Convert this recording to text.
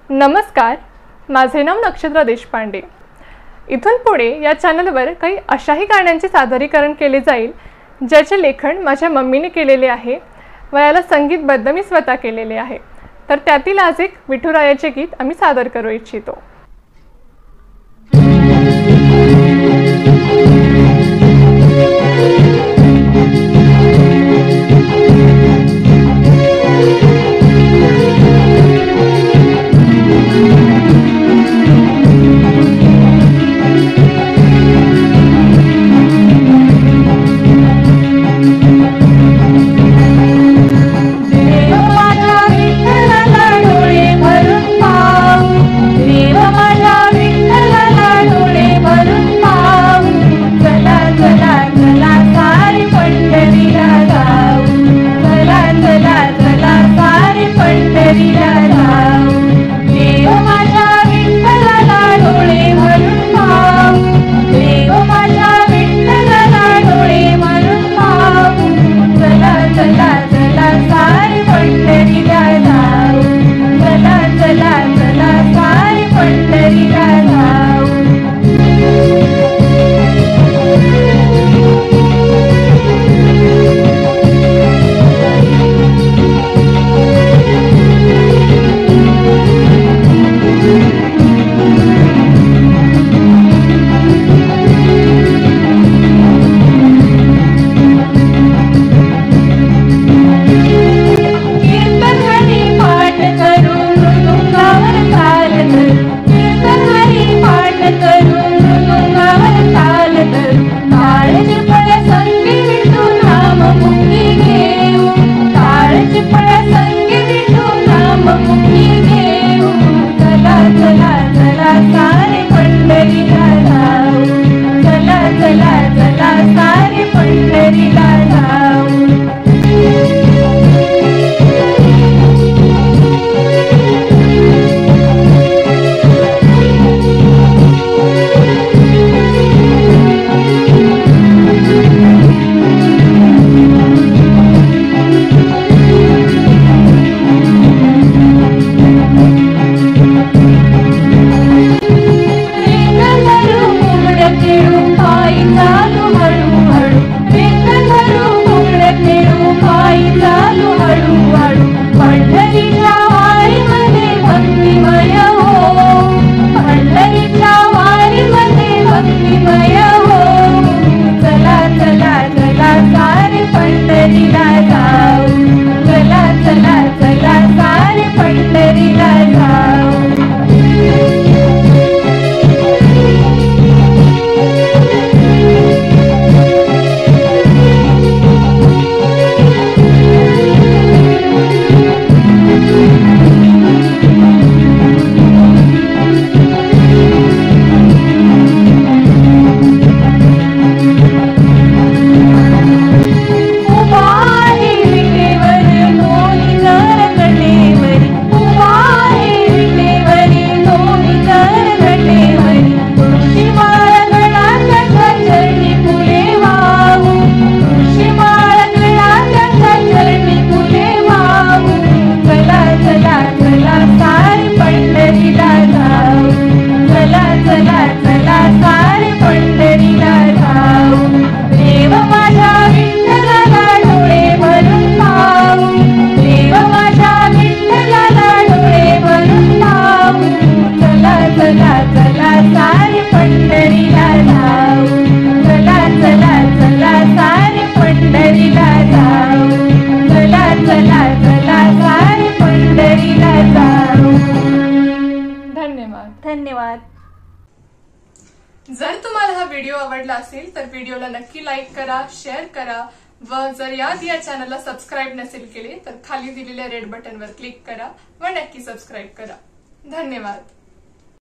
नमस्कार, माझे नाव नक्षत्रा देशपांडे। इथून पुढे या चॅनलवर काही अशाही गाण्यांचे सादरीकरण केले जाईल ज्याचे लेखन माझ्या मम्मीने केलेले आहे व याला संगीतबद्ध मी स्वतः केलेले आहे। तर त्यातील आज एक विठुरायाचे गीत आम्ही सादर करू इच्छितो। धन्यवाद। जर तुम्हाला हा व्हिडिओ आवडला असेल तर व्हिडिओला नक्की लाईक करा, शेअर करा व जर या चॅनलला सबस्क्राईब नसेल केले तर खाली दिलेल्या रेड बटनवर क्लिक करा व नक्की सबस्क्राईब करा। धन्यवाद।